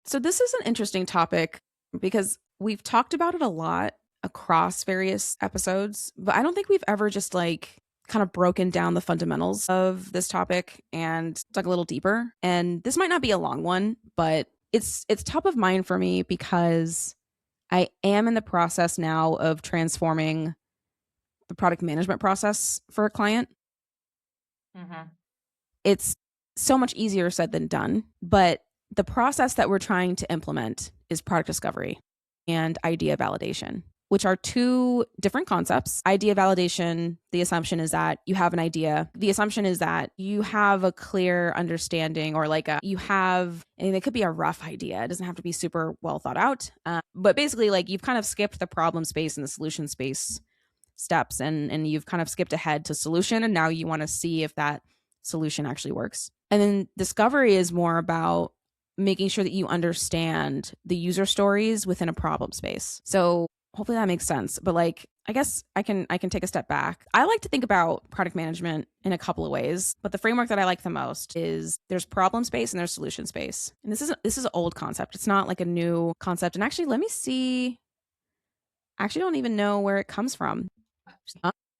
So this is an interesting topic because we've talked about it a lot across various episodes, but I don't think we've ever just like kind of broken down the fundamentals of this topic and dug a little deeper. And this might not be a long one, but it's top of mind for me because I am in the process now of transforming the product management process for a client. Mm-hmm. It's so much easier said than done, but the process that we're trying to implement is product discovery and idea validation, which are two different concepts. Idea validation, the assumption is that you have an idea. The assumption is that you have a clear understanding or and it could be a rough idea. It doesn't have to be super well thought out. But basically, like you've kind of skipped the problem space and the solution space steps and you've kind of skipped ahead to solution. And now you want to see if that solution actually works. And then discovery is more about making sure that you understand the user stories within a problem space. So hopefully that makes sense. But like, I guess I can take a step back. I like to think about product management in a couple of ways, but the framework that I like the most is there's problem space and there's solution space. And this is an old concept. It's not like a new concept. And actually, let me see. I actually don't even know where it comes from.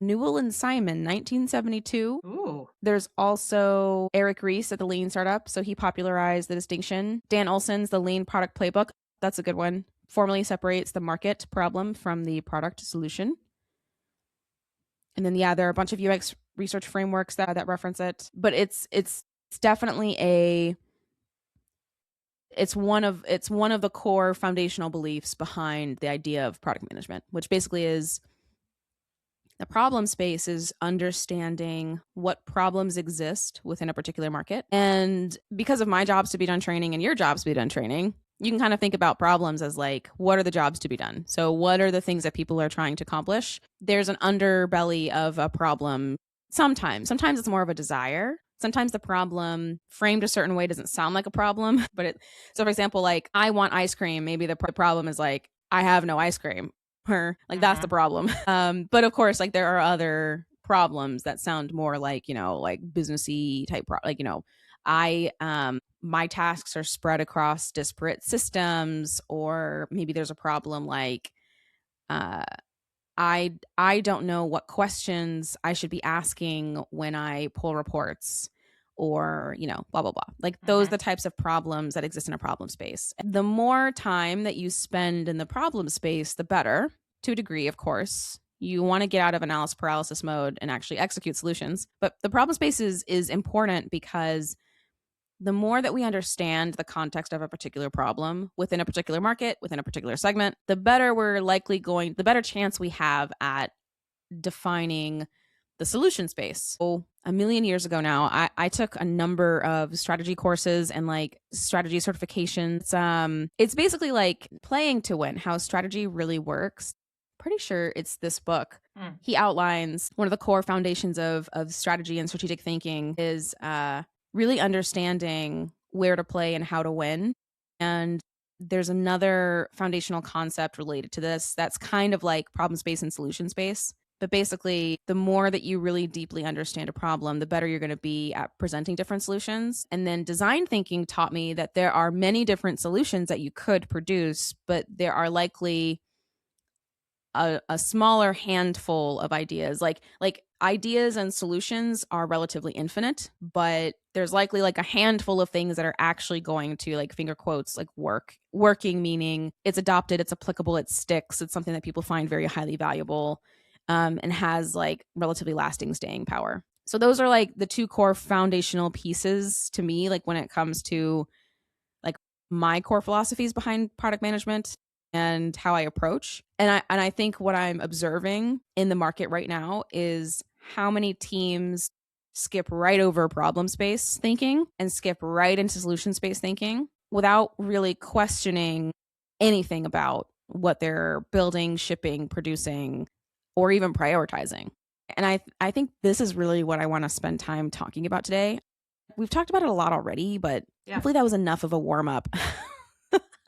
Newell and Simon, 1972. Ooh. There's also Eric Ries at the Lean Startup. So he popularized the distinction. Dan Olson's The Lean Product Playbook. That's a good one. Formally separates the market problem from the product solution. And then, yeah, there are a bunch of UX research frameworks that reference it. But it's definitely it's one of the core foundational beliefs behind the idea of product management, which basically is the problem space is understanding what problems exist within a particular market. And because of my jobs to be done training and your jobs to be done training, you can kind of think about problems as like, what are the jobs to be done? So what are the things that people are trying to accomplish? There's an underbelly of a problem. Sometimes it's more of a desire. Sometimes the problem framed a certain way doesn't sound like a problem, so for example, like I want ice cream. Maybe the problem is like, I have no ice cream. Or like that's the problem. But of course, like there are other problems that sound more like, like businessy type, my tasks are spread across disparate systems, or maybe there's a problem like, I don't know what questions I should be asking when I pull reports, or blah blah blah. Like those are the types of problems that exist in a problem space. The more time that you spend in the problem space, the better. To a degree, of course, you want to get out of analysis paralysis mode and actually execute solutions. But the problem space is important because the more that we understand the context of a particular problem within a particular market, within a particular segment, the better the better chance we have at defining the solution space. So a million years ago now, I took a number of strategy courses and like strategy certifications. It's basically like playing to win, how strategy really works. Pretty sure it's this book. He outlines one of the core foundations of strategy and strategic thinking is really understanding where to play and how to win. And there's another foundational concept related to this that's kind of like problem space and solution space. But basically, the more that you really deeply understand a problem, the better you're going to be at presenting different solutions. And then design thinking taught me that there are many different solutions that you could produce, but there are likely a smaller handful of ideas. Like ideas and solutions are relatively infinite, but there's likely like a handful of things that are actually going to, like, finger quotes, like working, meaning it's adopted, it's applicable, it sticks, it's something that people find very highly valuable, and has like relatively lasting staying power. So those are like the two core foundational pieces to me, like when it comes to like my core philosophies behind product management and how I approach. And I think what I'm observing in the market right now is how many teams skip right over problem space thinking and skip right into solution space thinking without really questioning anything about what they're building, shipping, producing, or even prioritizing. And I think this is really what I want to spend time talking about today. We've talked about it a lot already, but hopefully that was enough of a warm up.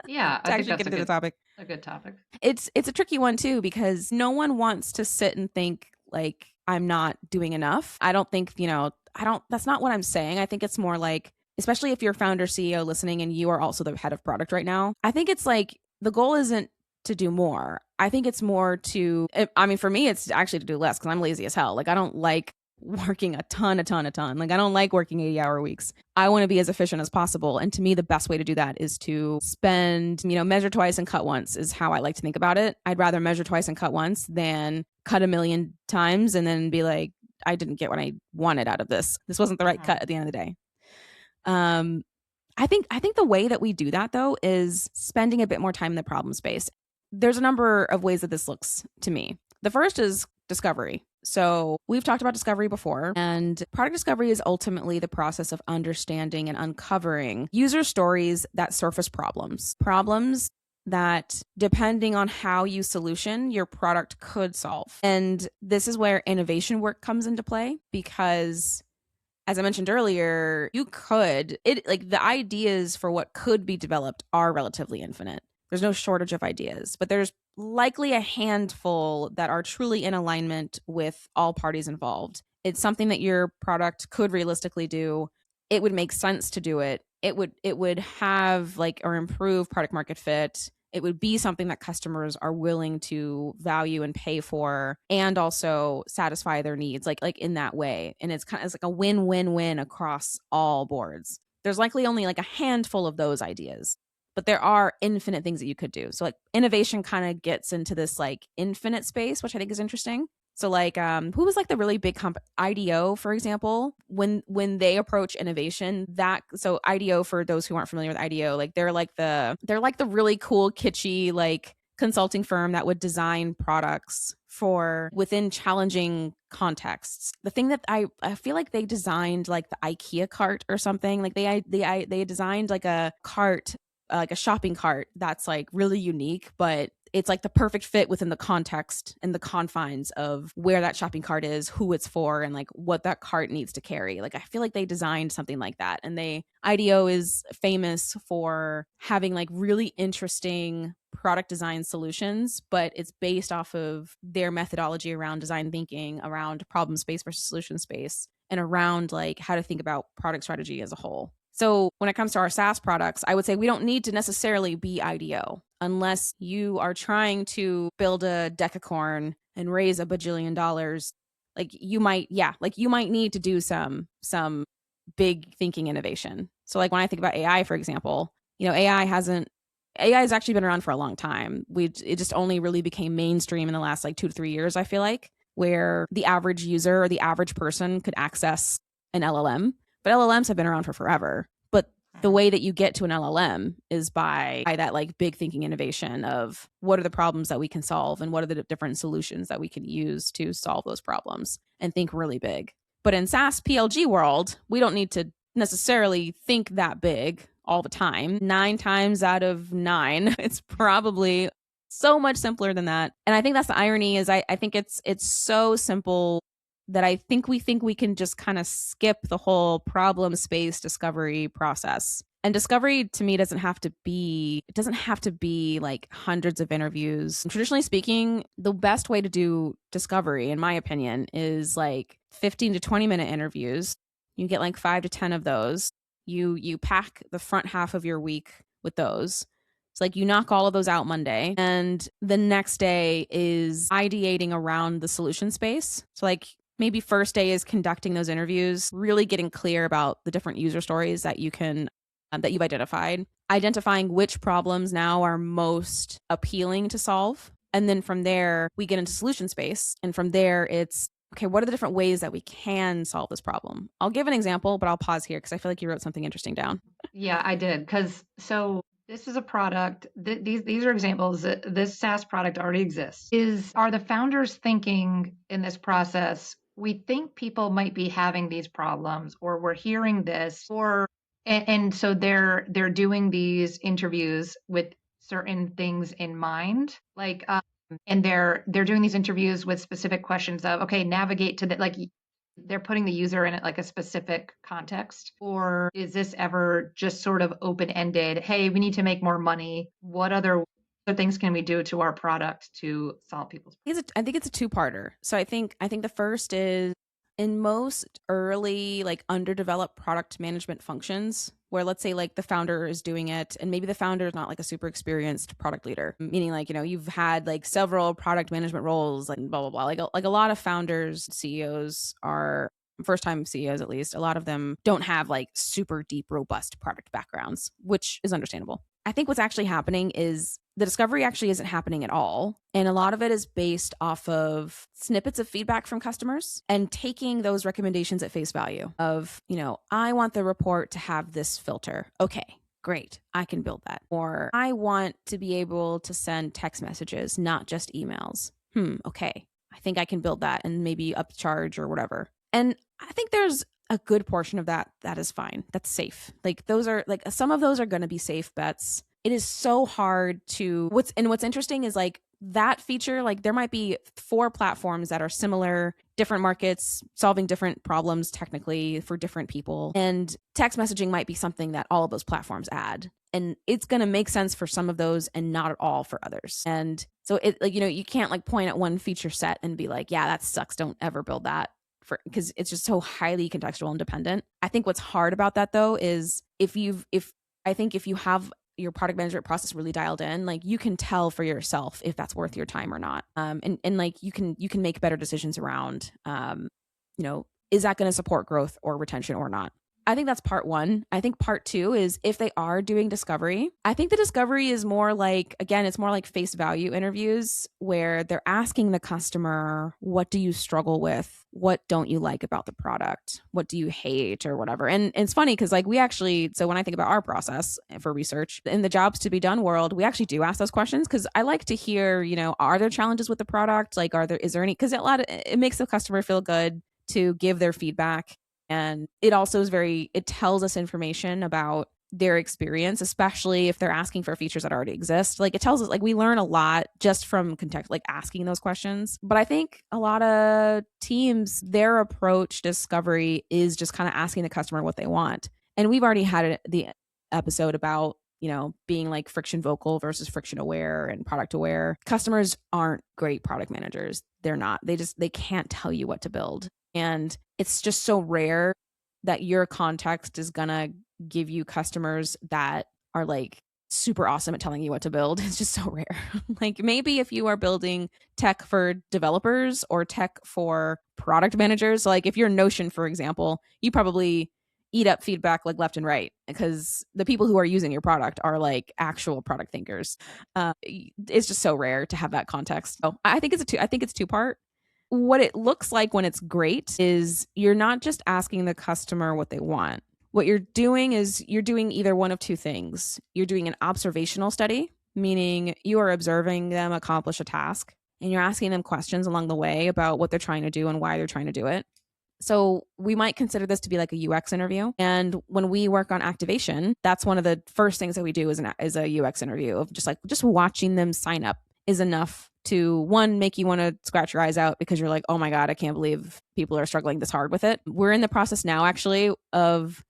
Yeah, to actually get into the topic. A good topic. It's a tricky one too, because no one wants to sit and think like I'm not doing enough. I don't think, that's not what I'm saying. I think it's more like especially if you're founder CEO listening and you are also the head of product right now, I think it's like the goal isn't to do more. I think it's more to, I mean, for me, it's actually to do less because I'm lazy as hell. Like, I don't like working a ton. Like, I don't like working 80-hour weeks. I want to be as efficient as possible. And to me, the best way to do that is to spend, measure twice and cut once is how I like to think about it. I'd rather measure twice and cut once than cut a million times and then be like, I didn't get what I wanted out of this. This wasn't the right cut at the end of the day. I think the way that we do that though is spending a bit more time in the problem space. There's a number of ways that this looks to me. The first is discovery. So we've talked about discovery before, and product discovery is ultimately the process of understanding and uncovering user stories that surface problems that, depending on how you solution, your product could solve. And this is where innovation work comes into play because, as I mentioned earlier, the ideas for what could be developed are relatively infinite. There's no shortage of ideas, but there's likely a handful that are truly in alignment with all parties involved. It's something that your product could realistically do. It would make sense to do it. It would have or improve product market fit. It would be something that customers are willing to value and pay for, and also satisfy their needs, like in that way. And it's like a win-win-win across all boards. There's likely only like a handful of those ideas, but there are infinite things that you could do. So like innovation kind of gets into this like infinite space, which I think is interesting. So like who was like the really big IDEO, for example, when they approach innovation, so IDEO, for those who aren't familiar with IDEO, like they're like the really cool kitschy like consulting firm that would design products for within challenging contexts. The thing that I feel like they designed like the IKEA cart or something. Like they designed like a cart, like a shopping cart that's like really unique, but it's like the perfect fit within the context and the confines of where that shopping cart is, who it's for, and like what that cart needs to carry. Like I feel like they designed something like that. And IDEO is famous for having like really interesting product design solutions, but it's based off of their methodology around design thinking, around problem space versus solution space, and around like how to think about product strategy as a whole. So when it comes to our SaaS products, I would say we don't need to necessarily be IDEO unless you are trying to build a decacorn and raise $1 bajillion. Like you might need to do some big thinking innovation. So like when I think about AI, for example, AI has actually been around for a long time. It just only really became mainstream in the last like 2 to 3 years, I feel like, where the average user or the average person could access an LLM. But LLMs have been around for forever. But the way that you get to an LLM is by that like big thinking innovation of what are the problems that we can solve and what are the different solutions that we can use to solve those problems, and think really big. But in SaaS PLG world, we don't need to necessarily think that big all the time. 9 times out of 9, it's probably so much simpler than that. And I think that's the irony, is I think it's so simple that I think we can just kind of skip the whole problem space discovery process. And discovery to me doesn't have to be like hundreds of interviews. Traditionally speaking, the best way to do discovery, in my opinion, is like 15 to 20 minute interviews. You get like 5 to 10 of those. You pack the front half of your week with those. It's like you knock all of those out Monday, and the next day is ideating around the solution space. So like maybe first day is conducting those interviews, really getting clear about the different user stories that you can that you've identifying which problems now are most appealing to solve. And then from there, we get into solution space. And from there, it's, okay, what are the different ways that we can solve this problem? I'll give an example, but I'll pause here because I feel like you wrote something interesting down. Yeah, I did. So this is a product. These are examples. This SaaS product already exists. Are the founders thinking in this process, we think people might be having these problems, or we're hearing this, and so they're doing these interviews with certain things in mind, like and they're doing these interviews with specific questions of, okay, navigate to the, like, they're putting the user in like a specific context? Or is this ever just sort of open-ended, hey, we need to make more money, what other things can we do to our product to solve people's I think it's a two-parter. So I think the first is in most early, like underdeveloped product management functions, where let's say like the founder is doing it and maybe the founder is not like a super experienced product leader, meaning like, you've had like several product management roles, like blah, blah, blah. Like a lot of founders, CEOs are first time CEOs, at least. A lot of them don't have like super deep, robust product backgrounds, which is understandable. I think what's actually happening is the discovery actually isn't happening at all. And a lot of it is based off of snippets of feedback from customers and taking those recommendations at face value of, I want the report to have this filter. Okay, great. I can build that. Or I want to be able to send text messages, not just emails. Okay. I think I can build that and maybe upcharge or whatever. And I think there's a good portion of that is fine. That's safe. Like those are like some of those are going to be safe bets. It is so hard to what's interesting is like that feature, like there might be 4 platforms that are similar, different markets, solving different problems technically for different people. And text messaging might be something that all of those platforms add. And it's going to make sense for some of those and not at all for others. And so it like, you can't like point at one feature set and be like, yeah, that sucks. Don't ever build that. Because it's just so highly contextual and dependent. I think what's hard about that though is if you have your product management process really dialed in, like you can tell for yourself if that's worth your time or not. And like you can make better decisions around, is that going to support growth or retention or not? I think that's part 1. I think part 2 is if they are doing discovery, I think the discovery is more like, again, it's more like face value interviews where they're asking the customer, what do you struggle with? What don't you like about the product? What do you hate or whatever? And it's funny because like so when I think about our process for research in the jobs to be done world, we actually do ask those questions because I like to hear, are there challenges with the product? Like, is there any, because it makes the customer feel good to give their feedback. And it also it tells us information about their experience, especially if they're asking for features that already exist. Like it tells us, like we learn a lot just from context, like asking those questions. But I think a lot of teams, their approach to discovery is just kind of asking the customer what they want. And we've already had the episode about, being like friction vocal versus friction aware and product aware. Customers aren't great product managers. They're not. They can't tell you what to build. And it's just so rare that your context is going to give you customers that are like super awesome at telling you what to build. It's just so rare. Like maybe if you are building tech for developers or tech for product managers, so like if you're Notion, for example, you probably eat up feedback like left and right because the people who are using your product are like actual product thinkers. It's just so rare to have that context. So I think it's 2-part. What it looks like when it's great is you're not just asking the customer what they want. What you're doing is you're doing either one of 2 things. You're doing an observational study, meaning you are observing them accomplish a task, and you're asking them questions along the way about what they're trying to do and why they're trying to do it. So we might consider this to be like a UX interview. And when we work on activation, that's one of the first things that we do is a UX interview of just watching them sign up is enough to, one, make you want to scratch your eyes out because you're like, oh my God, I can't believe people are struggling this hard with it. We're in the process now actually of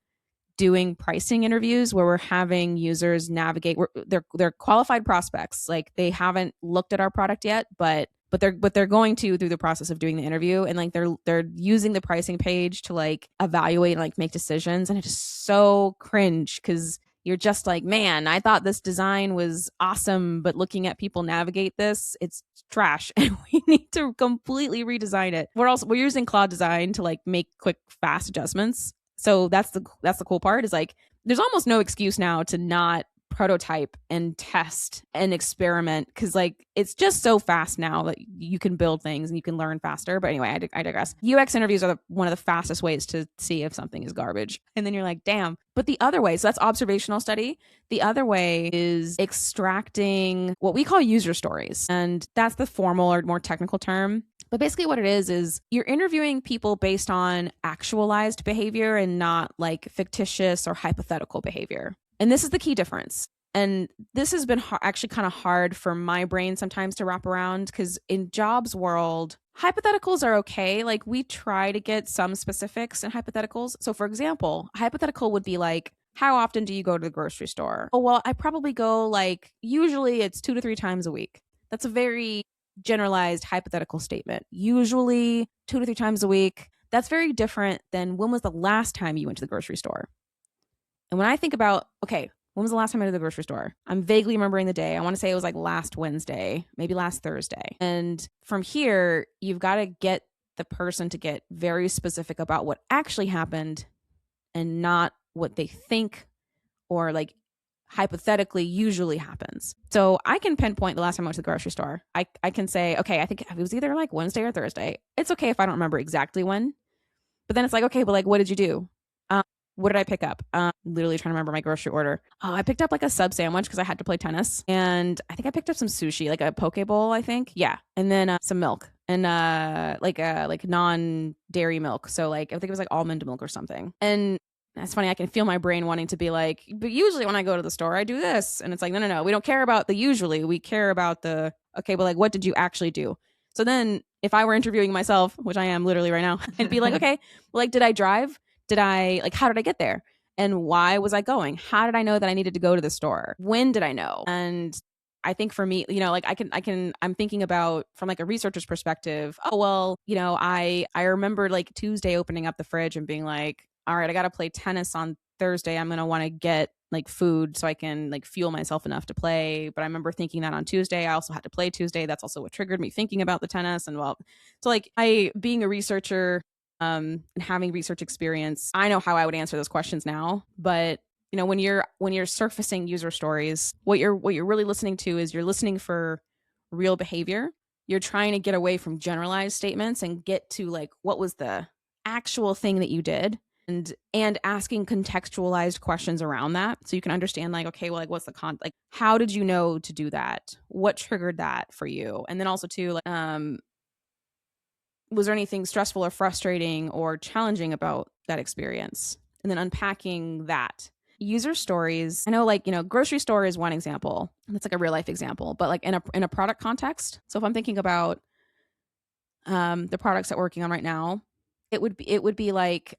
doing pricing interviews where we're having users navigate. They're qualified prospects. Like they haven't looked at our product yet, but they're going to through the process of doing the interview, and like they're using the pricing page to like evaluate and like make decisions. And it is so cringe because you're just like, man, I thought this design was awesome, but looking at people navigate this, it's trash, and we need to completely redesign it. We're using Claude Design to like make quick, fast adjustments. So that's the cool part is like, there's almost no excuse now to not prototype and test and experiment because like it's just so fast now that you can build things and you can learn faster. But anyway, I digress. UX interviews are one of the fastest ways to see if something is garbage, and then you're like, damn. But the other way, so that's observational study. The other way is extracting what we call user stories, and that's the formal or more technical term. But basically what it is you're interviewing people based on actualized behavior and not like fictitious or hypothetical behavior. And this is the key difference. And this has been actually kind of hard for my brain sometimes to wrap around because in jobs world, hypotheticals are okay. Like we try to get some specifics in hypotheticals. So for example, a hypothetical would be like, how often do you go to the grocery store? Oh, well, I probably go like, usually it's 2 to 3 times a week. That's a very generalized hypothetical statement. Usually 2 to 3 times a week. That's very different than when was the last time you went to the grocery store? And when I think about, okay, when was the last time I went to the grocery store? I'm vaguely remembering the day. I want to say it was like last Wednesday, maybe last Thursday. And from here, you've got to get the person to get very specific about what actually happened and not what they think or like hypothetically usually happens. So I can pinpoint the last time I went to the grocery store. I can say, okay, I think it was either like Wednesday or Thursday. It's okay if I don't remember exactly when. But then it's like, okay, but like, what did you do? What did I pick up? Literally trying to remember my grocery order. I picked up like a sub sandwich because I had to play tennis. And I think I picked up some sushi, like a poke bowl, I think. Yeah. And then some milk and like non-dairy milk. So like, I think it was like almond milk or something. And that's funny. I can feel my brain wanting to be like, but usually when I go to the store, I do this. And it's like, no. We don't care about the usually. We care about the, okay, but like, what did you actually do? So then if I were interviewing myself, which I am literally right now, I'd be like, okay, well, like, did I drive? How did I get there? And why was I going? How did I know that I needed to go to the store? When did I know? And I think for me, like I'm thinking about from like a researcher's perspective, oh, well, I remember like Tuesday opening up the fridge and being like, all right, I got to play tennis on Thursday. I'm going to want to get like food so I can like fuel myself enough to play. But I remember thinking that on Tuesday, I also had to play Tuesday. That's also what triggered me thinking about the tennis. And well, so like being a researcher, and having research experience, I know how I would answer those questions now. But when you're surfacing user stories, what you're really listening to is you're listening for real behavior. You're trying to get away from generalized statements and get to like what was the actual thing that you did, and asking contextualized questions around that so you can understand like, okay, well, like what's the like how did you know to do that? What triggered that for you? And then also too, like was there anything stressful or frustrating or challenging about that experience? And then unpacking that. User stories. I know like, grocery store is one example. That's like a real life example, but like in a product context. So if I'm thinking about the products that we're working on right now, it would be like,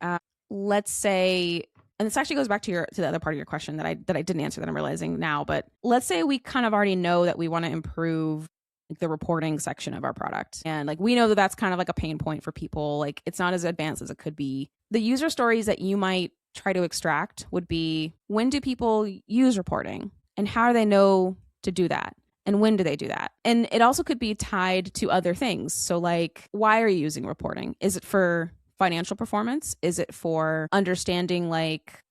let's say, and this actually goes back to the other part of your question that I didn't answer that I'm realizing now, but let's say we kind of already know that we want to improve like the reporting section of our product. And like, we know that that's kind of like a pain point for people. Like it's not as advanced as it could be. The user stories that you might try to extract would be, when do people use reporting and how do they know to do that? And when do they do that? And it also could be tied to other things. So like, why are you using reporting? Is it for financial performance? Is it for understanding like,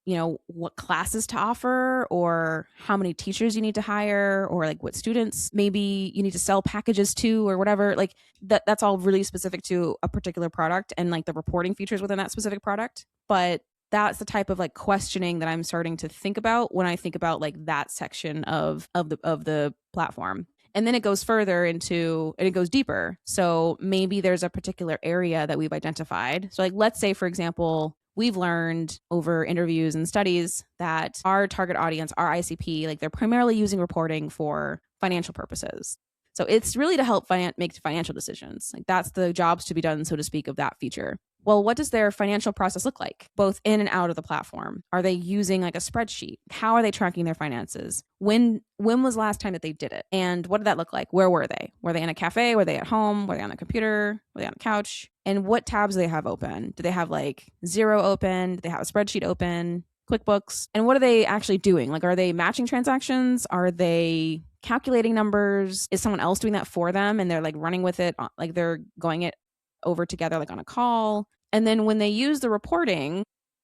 what classes to offer or how many teachers you need to hire or like what students maybe you need to sell packages to or whatever? Like that's all really specific to a particular product and like the reporting features within that specific product. But that's the type of like questioning that I'm starting to think about when I think about like that section of the platform. And then it goes further into, and it goes deeper. So maybe there's a particular area that we've identified. So like, let's say, for example, we've learned over interviews and studies that our target audience, our ICP, like they're primarily using reporting for financial purposes. So it's really to help make financial decisions. Like that's the jobs to be done, so to speak, of that feature. Well, what does their financial process look like, both in and out of the platform? Are they using like a spreadsheet? How are they tracking their finances? When was the last time that they did it? And what did that look like? Where were they? Were they in a cafe? Were they at home? Were they on a computer? Were they on a couch? And what tabs do they have open? Do they have like Xero open? Do they have a spreadsheet open? QuickBooks? And what are they actually doing? Like, are they matching transactions? Are they calculating numbers? Is someone else doing that for them and they're like running with it? Like they're going it over together, like on a call. And then when they use the reporting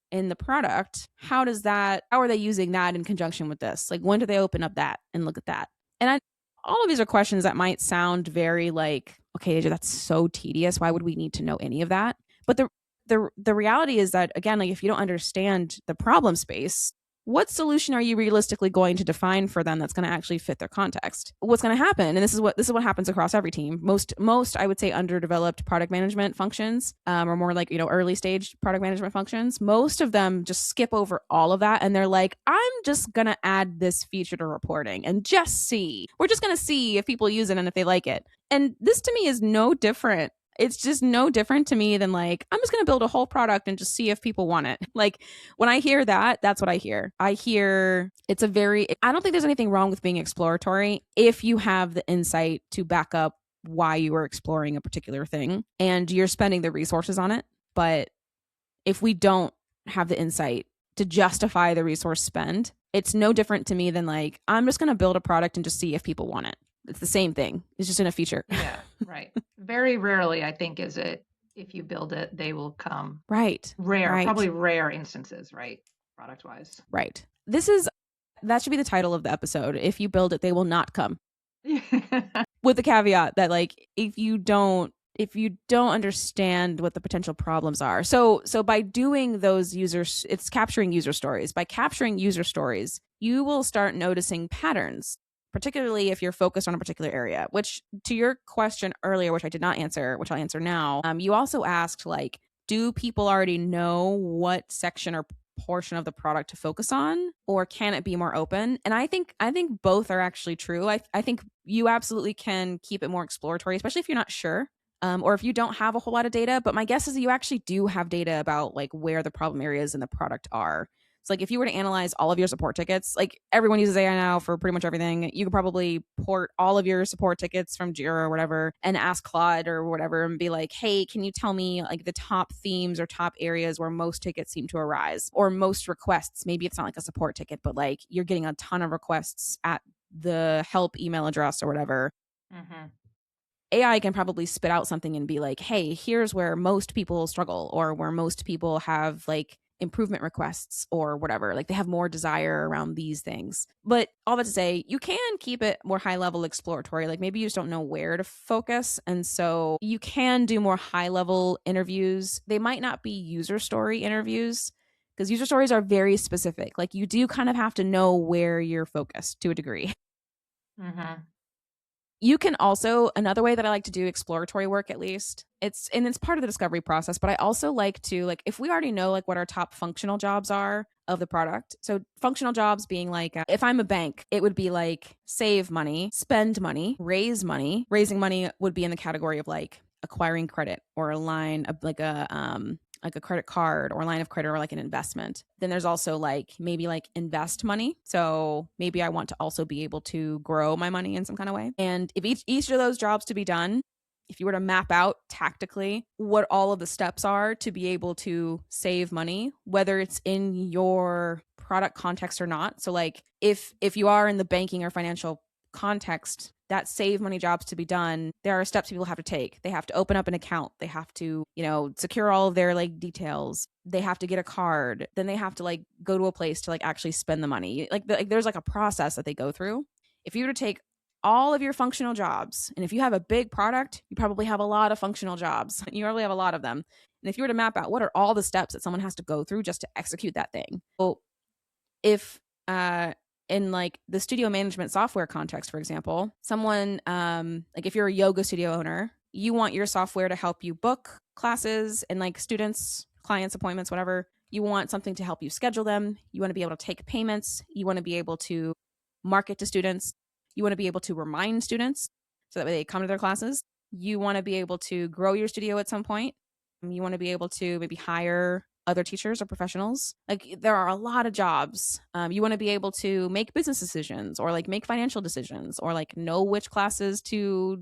in the product, how are they using that in conjunction with this? Like, when do they open up that and look at that? And all of these are questions that might sound very like, okay, that's so tedious. Why would we need to know any of that? But the reality is that, again, like if you don't understand the problem space, what solution are you realistically going to define for them that's going to actually fit their context? What's going to happen, and this is what happens across every team. Most I would say underdeveloped product management functions, or more like early stage product management functions. Most of them just skip over all of that, and they're like, I'm just going to add this feature to reporting and just see. We're just going to see if people use it and if they like it. And this to me is no different. It's just no different to me than like, I'm just going to build a whole product and just see if people want it. Like when I hear that, that's what I hear. I don't think there's anything wrong with being exploratory if you have the insight to back up why you are exploring a particular thing and you're spending the resources on it. But if we don't have the insight to justify the resource spend, it's no different to me than like, I'm just going to build a product and just see if people want it. It's the same thing. It's just in a feature. Yeah, right. Very rarely, I think, is it, if you build it, they will come. Right. Rare, Right. probably rare instances, right? Product wise. Right. That should be the title of the episode. If you build it, they will not come. With the caveat that like, if you don't understand what the potential problems are. So by doing those users, it's capturing user stories. By capturing user stories, you will start noticing patterns, particularly if you're focused on a particular area, which to your question earlier, which I did not answer, which I'll answer now, you also asked like, do people already know what section or portion of the product to focus on, or can it be more open? And I think both are actually true. I think you absolutely can keep it more exploratory, especially if you're not sure. Or if you don't have a whole lot of data. But my guess is that you actually do have data about like where the problem areas in the product are. It's like if you were to analyze all of your support tickets, like everyone uses AI now for pretty much everything, you could probably port all of your support tickets from Jira or whatever and ask Claude or whatever and be like, hey, can you tell me like the top themes or top areas where most tickets seem to arise, or most requests? Maybe it's not like a support ticket, but like you're getting a ton of requests at the help email address or whatever. Mm-hmm. AI can probably spit out something and be like, hey, here's where most people struggle, or where most people have like improvement requests or whatever. Like they have more desire around these things. But all that to say, you can keep it more high level exploratory. Like maybe you just don't know where to focus. And so you can do more high level interviews. They might not be user story interviews, because user stories are very specific. Like you do kind of have to know where you're focused to a degree. Mm-hmm. You can also, another way that I like to do exploratory work, at least, it's part of the discovery process, but I also like to, like, if we already know like what our top functional jobs are of the product. So functional jobs being like, if I'm a bank, it would be like save money, spend money, raise money. Raising money would be in the category of like acquiring credit or a line of like a credit card or a line of credit or like an investment. Then there's also like maybe like invest money. So maybe I want to also be able to grow my money in some kind of way. And if each of those jobs to be done, if you were to map out tactically what all of the steps are to be able to save money, whether it's in your product context or not. So like if you are in the banking or financial context, that save money jobs to be done, there are steps people have to take. They have to open up an account. They have to, secure all of their like details. They have to get a card. Then they have to like go to a place to like actually spend the money. Like there's like a process that they go through. If you were to take all of your functional jobs, and if you have a big product, you probably have a lot of functional jobs. You probably have a lot of them. And if you were to map out what are all the steps that someone has to go through just to execute that thing. Well, if in like the studio management software context, for example, someone like if you're a yoga studio owner, you want your software to help you book classes and like students, clients, appointments, whatever. You want something to help you schedule them. You want to be able to take payments. You want to be able to market to students. You want to be able to remind students so that way they come to their classes. You want to be able to grow your studio at some point. You want to be able to maybe hire other teachers or professionals. Like there are a lot of jobs. You want to be able to make business decisions or like make financial decisions or like know which classes to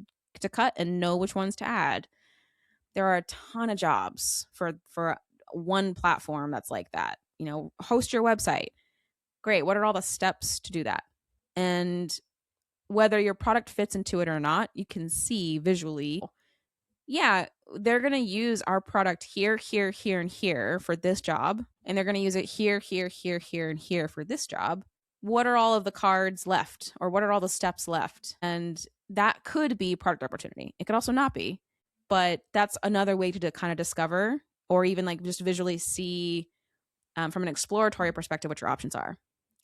cut and know which ones to add. There are a ton of jobs for one platform that's like that. Host your website. Great. What are all the steps to do that? And whether your product fits into it or not, you can see visually, yeah, they're going to use our product here, here, here, and here for this job. And they're going to use it here, here, here, here, and here for this job. What are all of the cards left? Or what are all the steps left? And that could be product opportunity. It could also not be. But that's another way to kind of discover or even like just visually see from an exploratory perspective what your options are.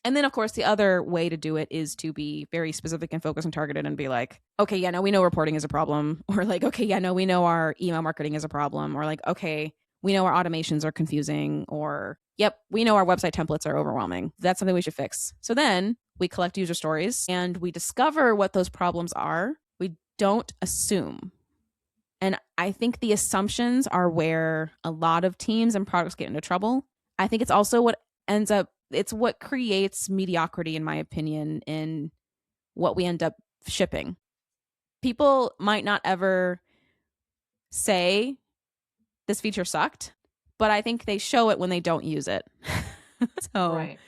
And then, of course, the other way to do it is to be very specific and focused and targeted and be like, okay, yeah, no, we know reporting is a problem. Or like, okay, yeah, no, we know our email marketing is a problem. Or like, okay, we know our automations are confusing. Or, yep, we know our website templates are overwhelming. That's something we should fix. So then we collect user stories and we discover what those problems are. We don't assume. And I think the assumptions are where a lot of teams and products get into trouble. I think it's also it's what creates mediocrity, in my opinion, in what we end up shipping. People might not ever say this feature sucked, but I think they show it when they don't use it. So Right.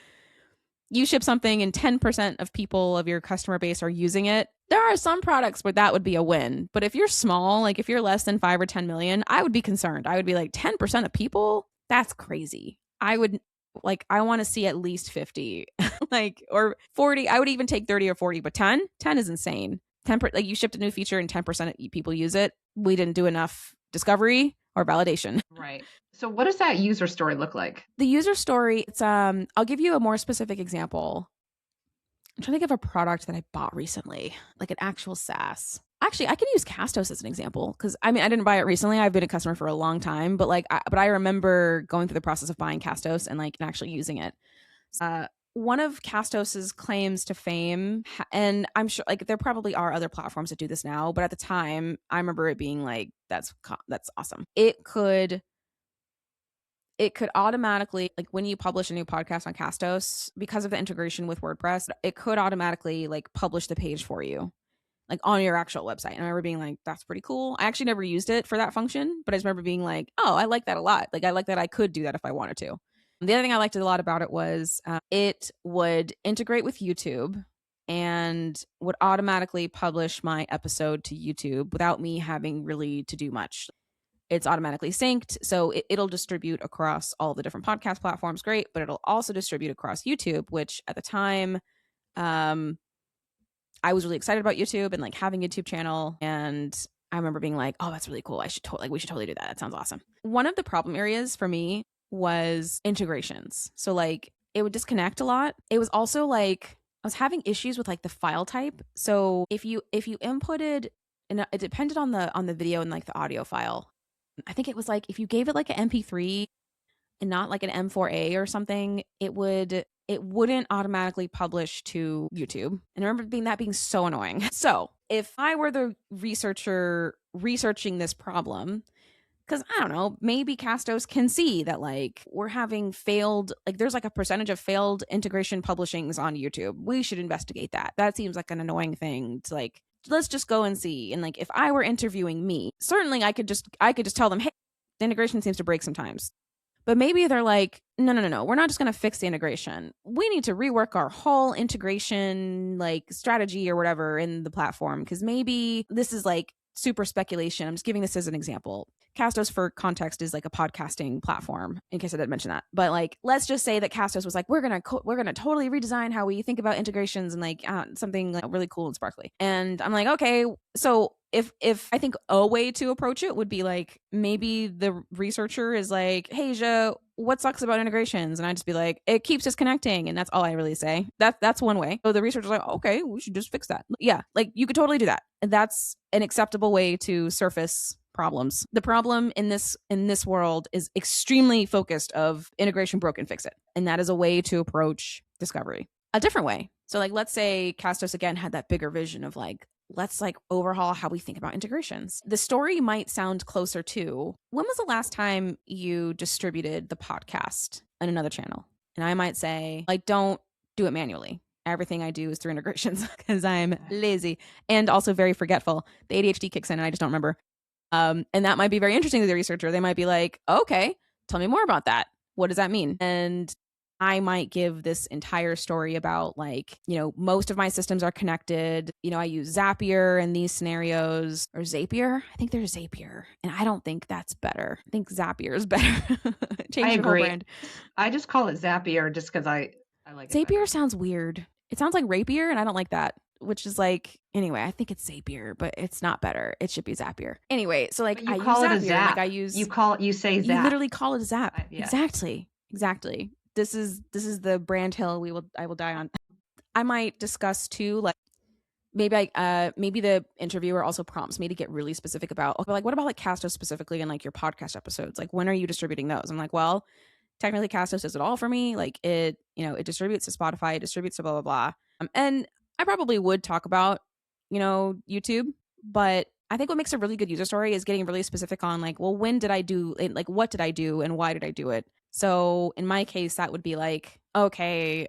you ship something and 10% of people of your customer base are using it. There are some products where that would be a win. But if you're small, like if you're less than 5 or 10 million, I would be concerned. I would be like 10% of people? That's crazy. I would like, I want to see at least 50 like, or 40. I would even take 30 or 40, but 10 is insane. 10, like you shipped a new feature and 10% of people use it. We didn't do enough discovery or validation. Right. So what does that user story look like? The user story, it's I'll give you a more specific example. I'm trying to think of a product that I bought recently, like an actual SaaS. Actually, I can use Castos as an example because I mean I didn't buy it recently. I've been a customer for a long time, but I remember going through the process of buying Castos and like actually using it. One of Castos's claims to fame, and I'm sure like there probably are other platforms that do this now, but at the time I remember it being like that's awesome. It could automatically, like when you publish a new podcast on Castos, because of the integration with WordPress, it could automatically like publish the page for you, like on your actual website. And I remember being like, that's pretty cool. I actually never used it for that function, but I just remember being like, oh, I like that a lot. Like I like that I could do that if I wanted to. The other thing I liked a lot about it was it would integrate with YouTube and would automatically publish my episode to YouTube without me having really to do much. It's automatically synced, so it'll distribute across all the different podcast platforms. Great, but it'll also distribute across YouTube, which at the time, I was really excited about YouTube and like having a YouTube channel. And I remember being like, "Oh, that's really cool. We should totally do that. That sounds awesome." One of the problem areas for me was integrations. So like it would disconnect a lot. It was also like I was having issues with like the file type. So if you inputted, and it depended on the video and like the audio file. I think it was like if you gave it like an MP3 and not like an M4A or something, it wouldn't automatically publish to YouTube. And I remember being so annoying. So if I were the researcher researching this problem, because I don't know, maybe Castos can see that like we're having failed, like there's like a percentage of failed integration publishings on YouTube. We should investigate that. That seems like an annoying thing to like, let's just go and see. And like if I were interviewing me, certainly I could just tell them, hey, the integration seems to break sometimes. But maybe they're like, no, we're not just going to fix the integration. We need to rework our whole integration like strategy or whatever in the platform because maybe this is like super speculation. I'm just giving this as an example. Castos, for context, is like a podcasting platform, in case I didn't mention that. But like, let's just say that Castos was like, we're gonna totally redesign how we think about integrations and like something like really cool and sparkly. And I'm like, okay, so if I think a way to approach it would be like maybe the researcher is like, hey, Ja, what sucks about integrations? And I'd just be like, it keeps disconnecting, and that's all I really say. That's one way. So the researcher's like, okay, we should just fix that. Yeah, like you could totally do that. And that's an acceptable way to surface problems. The problem in this world is extremely focused of integration broken, fix it. And that is a way to approach discovery. A different way. So like let's say Castos again had that bigger vision of like, let's like overhaul how we think about integrations. The story might sound closer to when was the last time you distributed the podcast on another channel? And I might say, like, don't do it manually. Everything I do is through integrations because I'm lazy and also very forgetful. The ADHD kicks in and I just don't remember. And that might be very interesting to the researcher. They might be like, okay, tell me more about that. What does that mean? And I might give this entire story about like, most of my systems are connected. I use Zapier in these scenarios, or Zapier. I think there's Zapier, and I don't think that's better. I think Zapier is better. Change your whole brand. I just call it Zapier just because I like it. Zapier sounds weird. It sounds like rapier, and I don't like that. Which is like, anyway, I think it's Zapier, but it's not better. It should be Zapier. Anyway, so like I use Zapier. A zap. Like I use you say zap. You literally call it a zap. Yeah. Exactly. This is the brand hill I will die on. I might discuss too, like maybe the interviewer also prompts me to get really specific about, okay, like what about like Castos specifically and like your podcast episodes? Like when are you distributing those? I'm like, well, technically Castos does it all for me. Like it distributes to Spotify, it distributes to blah, blah, blah. And I probably would talk about, YouTube, but I think what makes a really good user story is getting really specific on like, well, when did I do it? Like, what did I do and why did I do it? So in my case, that would be like, okay,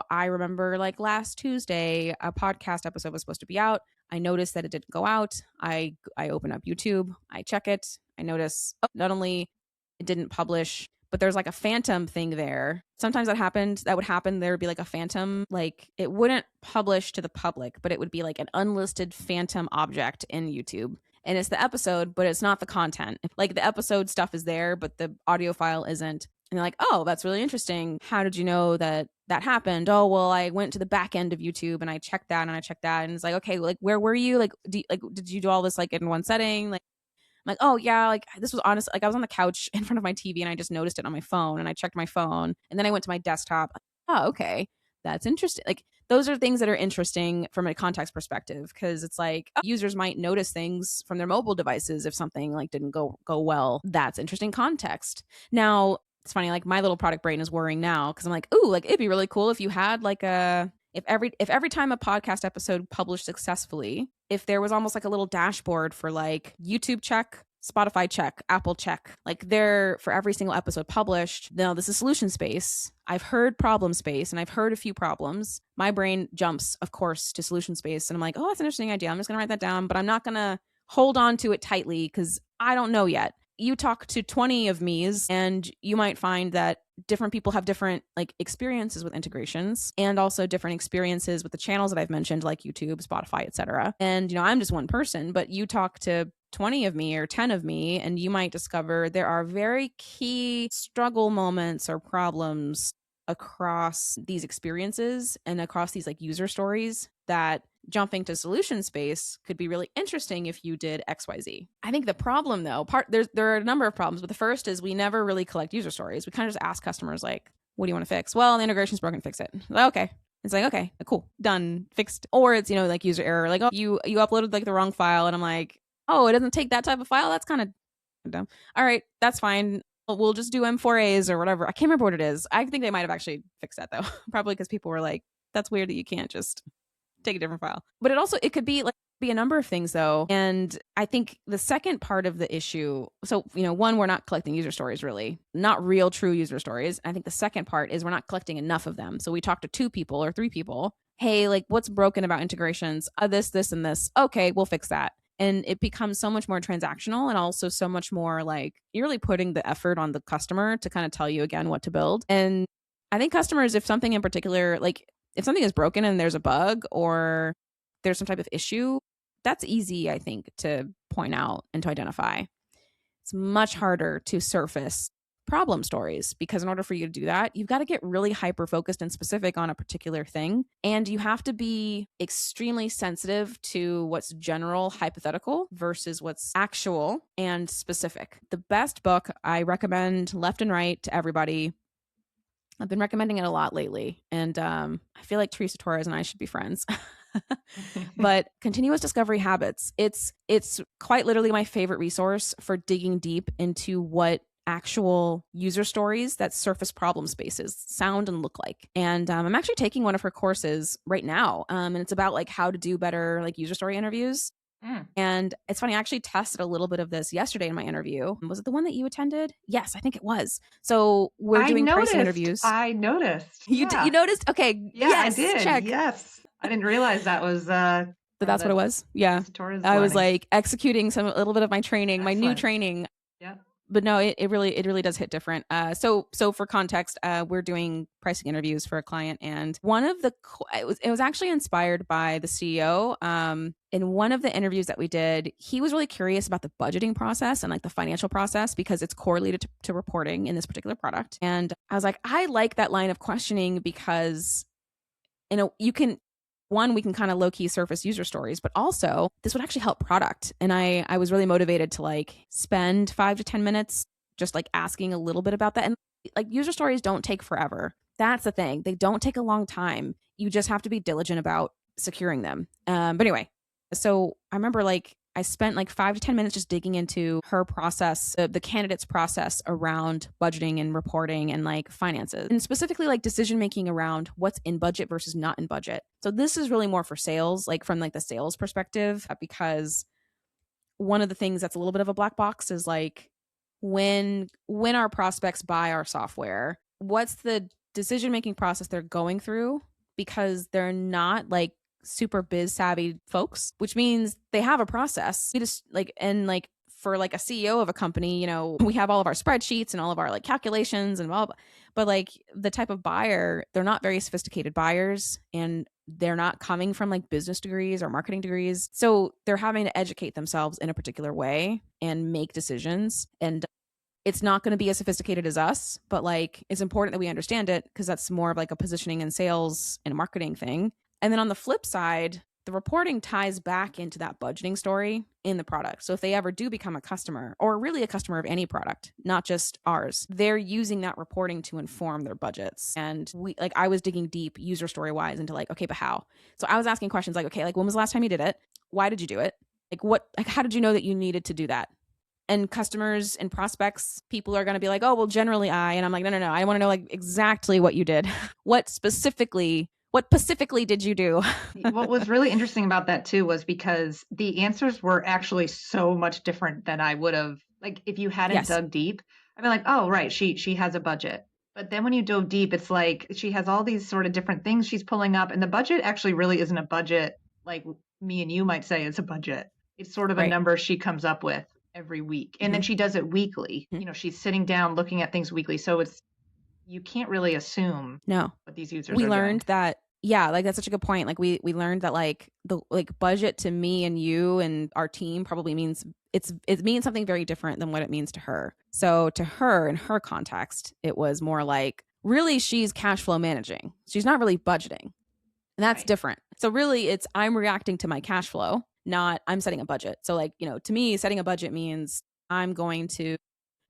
I remember like last Tuesday, a podcast episode was supposed to be out. I noticed that it didn't go out. I open up YouTube, I check it. I notice not only it didn't publish, but there's like a phantom thing there. Sometimes that would happen. There would be like a phantom, like it wouldn't publish to the public, but it would be like an unlisted phantom object in YouTube. And it's the episode, but it's not the content. Like the episode stuff is there, but the audio file isn't. And they're like, oh, that's really interesting. How did you know that happened? Oh, well, I went to the back end of YouTube and I checked that and I checked that. And it's like, okay, like, where were you? Like, did you do all this like in one setting? Like, I'm like, oh yeah, like this was honest. Like I was on the couch in front of my TV and I just noticed it on my phone and I checked my phone and then I went to my desktop. Oh, okay. That's interesting. Like those are things that are interesting from a context perspective, because it's like users might notice things from their mobile devices if something like didn't go well. That's interesting context. Now, it's funny, like my little product brain is worrying now because I'm like, ooh, like it'd be really cool if you had like if every time a podcast episode published successfully, if there was almost like a little dashboard for like YouTube check, Spotify check, Apple check, like there for every single episode published. Now this is solution space. I've heard problem space and I've heard a few problems. My brain jumps, of course, to solution space. And I'm like, oh, that's an interesting idea. I'm just going to write that down, but I'm not going to hold on to it tightly because I don't know yet. You talk to 20 of me's and you might find that different people have different like experiences with integrations and also different experiences with the channels that I've mentioned, like YouTube, Spotify, etc. And, you know, I'm just one person, but you talk to 20 of me or 10 of me, and you might discover there are very key struggle moments or problems across these experiences and across these like user stories that jumping to solution space could be really interesting if you did XYZ. I think the problem though, there are a number of problems, but the first is we never really collect user stories. We kind of just ask customers like, what do you want to fix? Well, the integration's broken, fix it. Like, okay. It's like, okay, cool, done, fixed. Or it's, you know, like user error, like, oh, you uploaded like the wrong file. And I'm like, oh, it doesn't take that type of file? That's kind of dumb. All right, that's fine. We'll just do M4As or whatever. I can't remember what it is. I think they might have actually fixed that though. Probably because people were like, that's weird that you can't just take a different file. But it could be like a number of things though. And I think the second part of the issue, so, you know, one, we're not collecting user stories, really, not real true user stories. I think the second part is we're not collecting enough of them. So we talk to 2 people or 3 people. Hey, like what's broken about integrations? This, and this. Okay, we'll fix that. And it becomes so much more transactional and also so much more like you're really putting the effort on the customer to kind of tell you again what to build. And I think customers, if something in particular, like if something is broken and there's a bug or there's some type of issue, that's easy, I think, to point out and to identify. It's much harder to surface problem stories because in order for you to do that, you've got to get really hyper focused and specific on a particular thing. And you have to be extremely sensitive to what's general hypothetical versus what's actual and specific. The best book I recommend left and right to everybody, I've been recommending it a lot lately, and I feel like Teresa Torres and I should be friends. But Continuous Discovery Habits, it's quite literally my favorite resource for digging deep into what actual user stories that surface problem spaces sound and look like. And I'm actually taking one of her courses right now, and it's about like how to do better like user story interviews. And it's funny, I actually tested a little bit of this yesterday in my interview. Was it the one that you attended? Yes, I think it was. So we're doing pricing interviews. I noticed. You noticed? Okay. Yeah, yes, I did. Check. Yes. I didn't realize that was but that's what it was. Yeah. I was like executing a little bit of my training, my new training. Yeah. But no, it really does hit different. So for context, we're doing pricing interviews for a client, and one of it was actually inspired by the CEO. In one of the interviews that we did, he was really curious about the budgeting process and like the financial process because it's correlated to reporting in this particular product. And I was like, I like that line of questioning because, you know, we can kind of low-key surface user stories, but also this would actually help product. And I was really motivated to like spend 5 to 10 minutes just like asking a little bit about that. And like user stories don't take forever. That's the thing. They don't take a long time. You just have to be diligent about securing them. But anyway, so I remember like I spent like 5 to 10 minutes just digging into her process, the candidate's process around budgeting and reporting and like finances, and specifically like decision making around what's in budget versus not in budget. So this is really more for sales, like from like the sales perspective, because one of the things that's a little bit of a black box is like when our prospects buy our software, what's the decision making process they're going through, because they're not like super biz savvy folks, which means they have a process. We just like, and like for like a CEO of a company, we have all of our spreadsheets and all of our like calculations and blah, blah. But like the type of buyer, they're not very sophisticated buyers, and they're not coming from like business degrees or marketing degrees. So they're having to educate themselves in a particular way and make decisions. And it's not going to be as sophisticated as us, but like it's important that we understand it, because that's more of like a positioning and sales and marketing thing. And then on the flip side, the reporting ties back into that budgeting story in the product. So if they ever do become a customer, or really a customer of any product, not just ours, they're using that reporting to inform their budgets. And I was digging deep user story wise into like, okay, but how? So I was asking questions like, okay, like when was the last time you did it? Why did you do it? How did you know that you needed to do that? And customers and prospects, people are going to be like, oh, well, generally and I'm like, no. I want to know like exactly what you did. What specifically did you do? What was really interesting about that too was because the answers were actually so much different than I would have, like if you hadn't dug deep, I'd be like, oh, right, she has a budget. But then when you dove deep, it's like she has all these sort of different things she's pulling up, and the budget actually really isn't a budget like me and you might say it's a budget. It's sort of a number she comes up with every week. And then she does it weekly. She's sitting down looking at things weekly. So you can't really assume what these users are doing. We learned that, like that's such a good point. Like we learned that like the budget to me and you and our team probably means it means something very different than what it means to her. So to her, in her context, it was more like really she's cash flow managing. She's not really budgeting. And that's different. So really it's I'm reacting to my cash flow, not I'm setting a budget. So like, to me, setting a budget means I'm going to,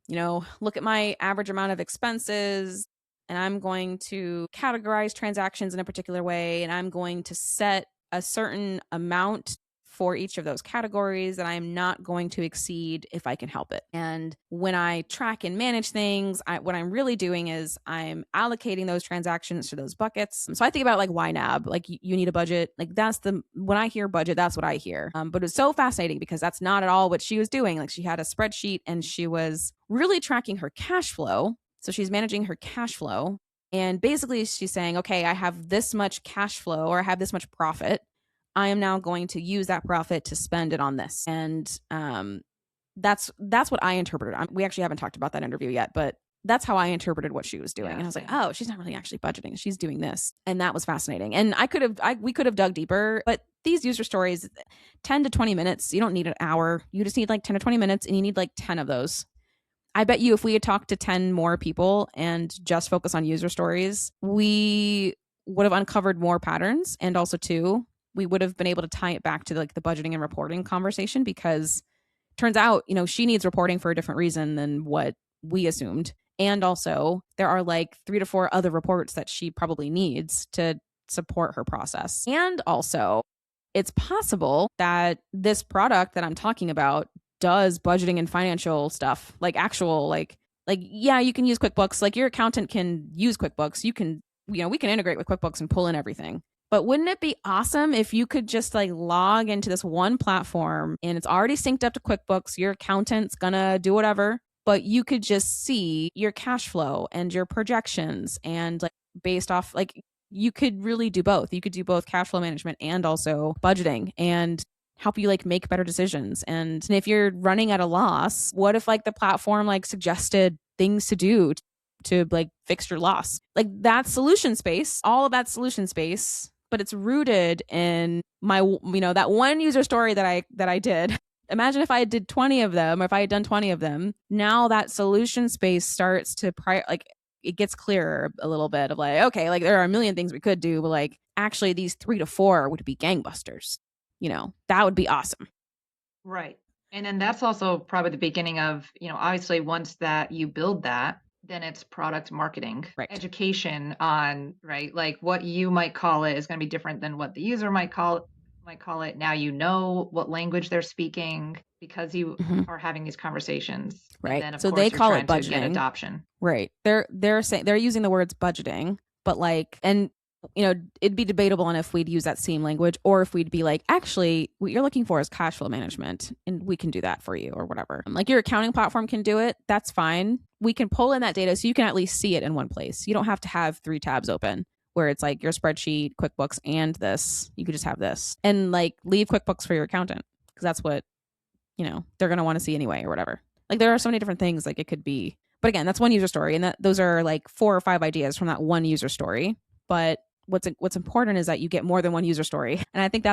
look at my average amount of expenses, and I'm going to categorize transactions in a particular way, and I'm going to set a certain amount for each of those categories that I'm not going to exceed if I can help it. And when I track and manage things, what I'm really doing is I'm allocating those transactions to those buckets. So I think about like YNAB, like you need a budget. Like when I hear budget, that's what I hear. But it's so fascinating because that's not at all what she was doing. Like she had a spreadsheet and she was really tracking her cash flow. So she's managing her cash flow. And basically she's saying, okay, I have this much cash flow, or I have this much profit. I am now going to use that profit to spend it on this. And that's what I interpreted. We actually haven't talked about that interview yet, but that's how I interpreted what she was doing. And I was like, oh, she's not really actually budgeting. She's doing this. And that was fascinating. And we could have dug deeper, but these user stories, 10 to 20 minutes, you don't need an hour. You just need like 10 to 20 minutes, and you need like 10 of those. I bet you if we had talked to 10 more people and just focus on user stories, we would have uncovered more patterns. And also too, we would have been able to tie it back to like the budgeting and reporting conversation, because turns out, she needs reporting for a different reason than what we assumed. And also there are like 3 to 4 other reports that she probably needs to support her process. And also it's possible that this product that I'm talking about does budgeting and financial stuff, like actual, like, yeah, you can use QuickBooks. Like your accountant can use QuickBooks. You can, we can integrate with QuickBooks and pull in everything. But wouldn't it be awesome if you could just like log into this one platform and it's already synced up to QuickBooks? Your accountant's gonna do whatever, but you could just see your cash flow and your projections, and like based off, like you could really do both. You could do both cash flow management and also budgeting, and help you like make better decisions. And if you're running at a loss, what if like the platform like suggested things to do to like fix your loss? Like that solution space, all of that solution space, but it's rooted in my, that one user story that I did. Imagine if I did 20 of them, or if I had done 20 of them. Now that solution space starts to it gets clearer a little bit of like, okay, like there are a million things we could do, but like actually these 3 to 4 would be gangbusters. That would be awesome. Right. And then that's also probably the beginning of, obviously once that you build that, then it's product marketing, education on, right? Like what you might call it is going to be different than what the user might call it. Now you know what language they're speaking because you are having these conversations. Right. And then of so course they you're call trying it budgeting. to get adoption. Right. They're saying they're using the words budgeting, but like, and it'd be debatable on if we'd use that same language, or if we'd be like, actually, what you're looking for is cash flow management, and we can do that for you, or whatever. Like your accounting platform can do it. That's fine. We can pull in that data so you can at least see it in one place. You don't have to have 3 tabs open where it's like your spreadsheet, QuickBooks, and this. You could just have this, and like leave QuickBooks for your accountant, because that's what they're going to want to see anyway or whatever. Like there are so many different things like it could be. But again, that's one user story, and those are like 4 or 5 ideas from that one user story. But what's important is that you get more than one user story. And I think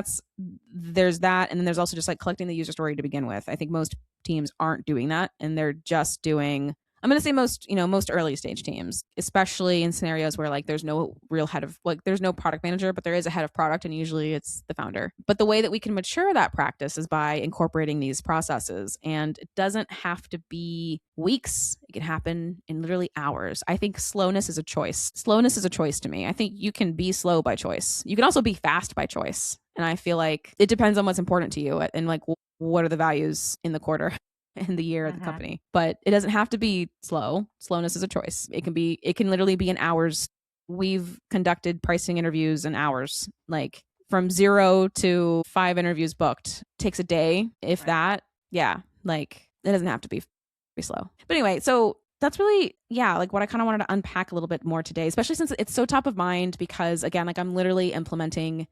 there's that. And then there's also just like collecting the user story to begin with. I think most teams aren't doing that, and they're just doing, I'm going to say most early stage teams, especially in scenarios where like there's no real head of, like there's no product manager, but there is a head of product, and usually it's the founder. But the way that we can mature that practice is by incorporating these processes, and it doesn't have to be weeks. It can happen in literally hours. I think slowness is a choice. Slowness is a choice to me. I think you can be slow by choice. You can also be fast by choice. And I feel like it depends on what's important to you and like what are the values in the quarter in the year of the company. But it doesn't have to be slow. Slowness is a choice. It can literally be in hours. We've conducted pricing interviews in hours, like from 0 to 5 interviews booked. Takes a day, if that. Yeah, like it doesn't have to be slow. But anyway, so that's really, like what I kind of wanted to unpack a little bit more today, especially since it's so top of mind, because again, like I'm literally implementing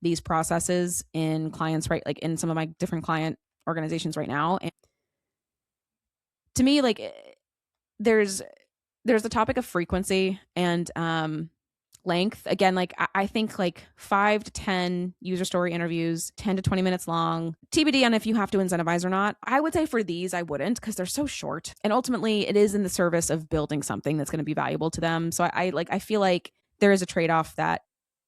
these processes in clients, right? Like in some of my different client organizations right now. And to me, like there's the topic of frequency and length. Again, like I think like 5 to 10 user story interviews, 10 to 20 minutes long, TBD on if you have to incentivize or not. I would say for these, I wouldn't, because they're so short. And ultimately it is in the service of building something that's going to be valuable to them. So I feel like there is a trade-off that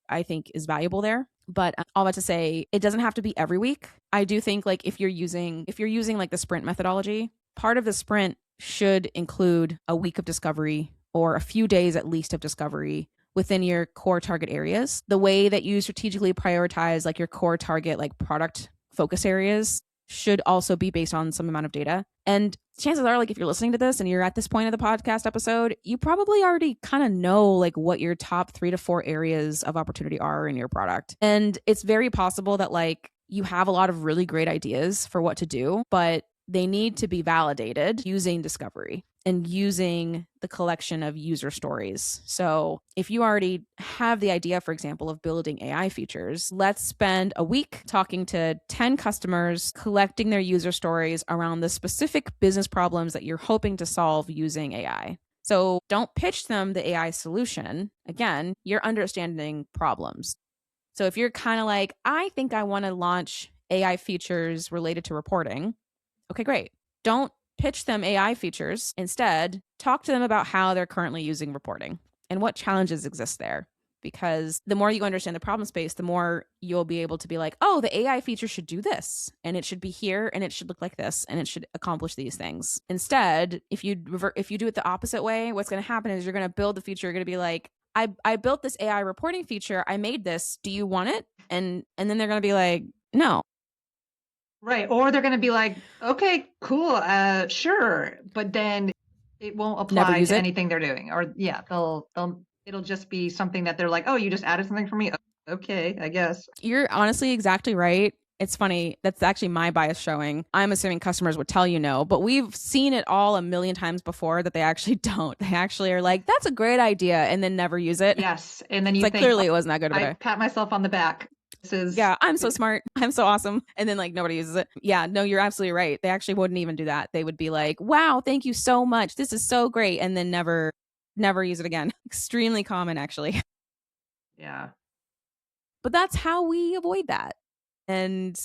I think is valuable there. But all that to say, it doesn't have to be every week. I do think like if you're using like the sprint methodology, part of the sprint should include a week of discovery or a few days at least of discovery within your core target areas. The way that you strategically prioritize like your core target, like product focus areas, should also be based on some amount of data. And chances are, like if you're listening to this and you're at this point of the podcast episode, you probably already kind of know like what your top 3 to 4 areas of opportunity are in your product. And it's very possible that like you have a lot of really great ideas for what to do, but they need to be validated using discovery and using the collection of user stories. So if you already have the idea, for example, of building AI features, let's spend a week talking to 10 customers, collecting their user stories around the specific business problems that you're hoping to solve using AI. So don't pitch them the AI solution. Again, you're understanding problems. So if you're kind of like, I think I want to launch AI features related to reporting, okay, great. Don't pitch them AI features. Instead, talk to them about how they're currently using reporting and what challenges exist there. Because the more you understand the problem space, the more you'll be able to be like, oh, the AI feature should do this, and it should be here, and it should look like this, and it should accomplish these things. Instead, if you do it the opposite way, what's going to happen is you're going to build the feature. You're going to be like, I built this AI reporting feature. I made this. Do you want it? And then they're going to be like, no. Right. Or they're going to be like, okay, cool. Sure. But then it won't apply to anything they're doing. Or it'll just be something that they're like, oh, you just added something for me. Okay, I guess. You're honestly exactly right. It's funny. That's actually my bias showing. I'm assuming customers would tell you no, but we've seen it all a million times before that they actually don't. They actually are like, that's a great idea, and then never use it. Yes. And then you think, like, clearly it wasn't that good of I pat myself on the back. I'm so smart. I'm so awesome. And then like nobody uses it. Yeah, no, you're absolutely right. They actually wouldn't even do that. They would be like, wow, thank you so much. This is so great. And then never use it again. Extremely common, actually. Yeah. But that's how we avoid that. And,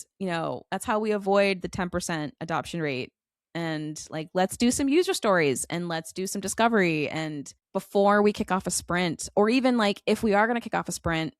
that's how we avoid the 10% adoption rate. And like, let's do some user stories and let's do some discovery. And before we kick off a sprint, or even like if we are going to kick off a sprint,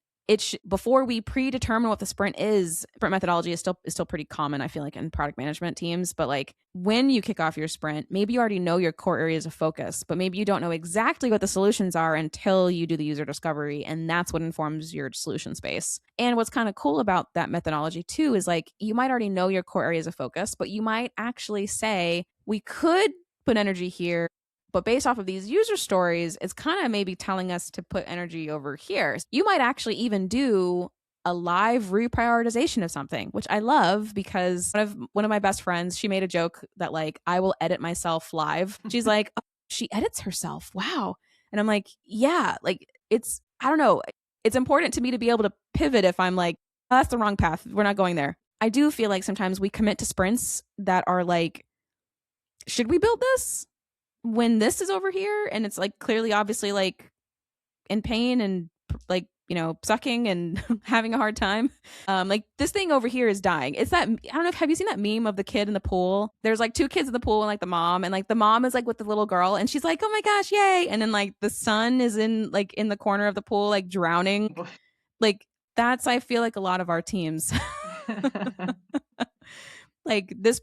before we predetermine what the sprint is, sprint methodology is still pretty common, I feel like, in product management teams. But like when you kick off your sprint, maybe you already know your core areas of focus, but maybe you don't know exactly what the solutions are until you do the user discovery. And that's what informs your solution space. And what's kind of cool about that methodology too is like you might already know your core areas of focus, but you might actually say, we could put energy here, but based off of these user stories, it's kind of maybe telling us to put energy over here. You might actually even do a live reprioritization of something, which I love, because one of my best friends, she made a joke that like, I will edit myself live. She's like, oh, she edits herself. Wow. And I'm like, yeah, like I don't know. It's important to me to be able to pivot if I'm like, oh, that's the wrong path. We're not going there. I do feel like sometimes we commit to sprints that are like, should we build this when this is over here? And it's like clearly, obviously, like in pain and like, sucking and having a hard time. Like this thing over here is dying. It's that, I don't know, have you seen that meme of the kid in the pool? There's like two kids in the pool and like the mom, and like the mom is like with the little girl and she's like, oh my gosh, yay. And then like the son is in the corner of the pool, like drowning. Like that's, I feel like a lot of our teams. Like this,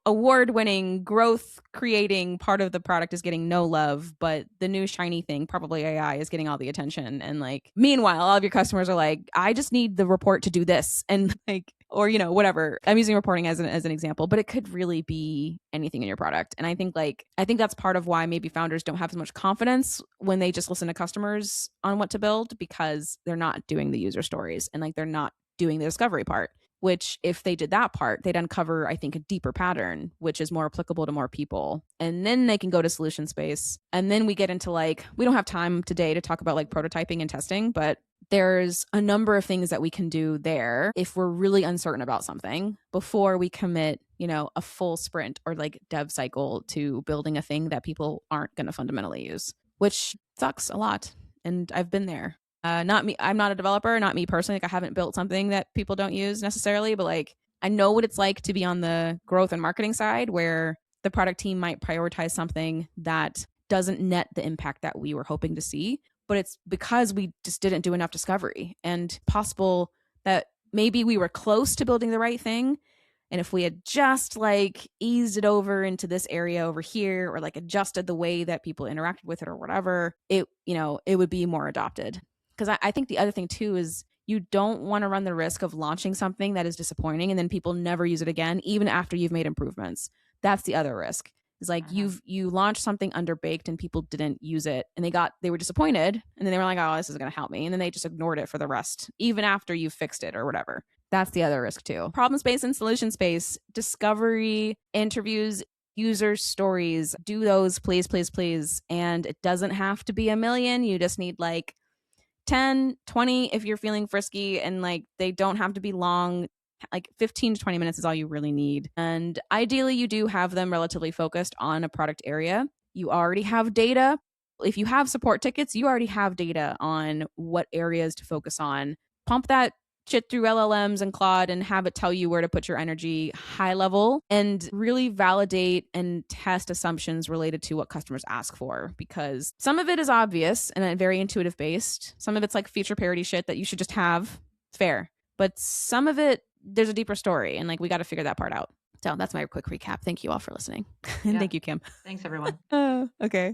award-winning, growth-creating part of the product is getting no love, but the new shiny thing, probably AI, is getting all the attention. And like, meanwhile, all of your customers are like, I just need the report to do this, and like, or whatever. I'm using reporting as an example, but it could really be anything in your product. And I think that's part of why maybe founders don't have as much confidence when they just listen to customers on what to build, because they're not doing the user stories and like they're not doing the discovery part. Which if they did that part, they'd uncover, I think, a deeper pattern, which is more applicable to more people. And then they can go to solution space. And then we get into like, we don't have time today to talk about like prototyping and testing, but there's a number of things that we can do there if we're really uncertain about something before we commit, a full sprint or like dev cycle to building a thing that people aren't going to fundamentally use, which sucks a lot. And I've been there. Not me. I'm not a developer, not me personally. Like I haven't built something that people don't use necessarily, but like I know what it's like to be on the growth and marketing side where the product team might prioritize something that doesn't net the impact that we were hoping to see, but it's because we just didn't do enough discovery. And possible that maybe we were close to building the right thing. And if we had just like eased it over into this area over here, or like adjusted the way that people interacted with it or whatever, it would be more adopted. Because I think the other thing too is you don't want to run the risk of launching something that is disappointing and then people never use it again, even after you've made improvements. That's the other risk. It's like you launched something underbaked and people didn't use it and they were disappointed and then they were like, oh, this isn't going to help me. And then they just ignored it for the rest, even after you fixed it or whatever. That's the other risk too. Problem space and solution space, discovery, interviews, user stories, do those, please, please, please. And it doesn't have to be 1 million. You just need like 10, 20 if you're feeling frisky, and like they don't have to be long. Like 15 to 20 minutes is all you really need. And ideally you do have them relatively focused on a product area. You already have data. If you have support tickets, you already have data on what areas to focus on. Pump that shit through LLMs and Claude and have it tell you where to put your energy high level, and really validate and test assumptions related to what customers ask for, because some of it is obvious and very intuitive based. Some of it's like feature parity shit that you should just have. It's fair. But some of it, there's a deeper story, and like we got to figure that part out. So that's my quick recap. Thank you all for listening. And thank you, Kim. Thanks, everyone. Okay.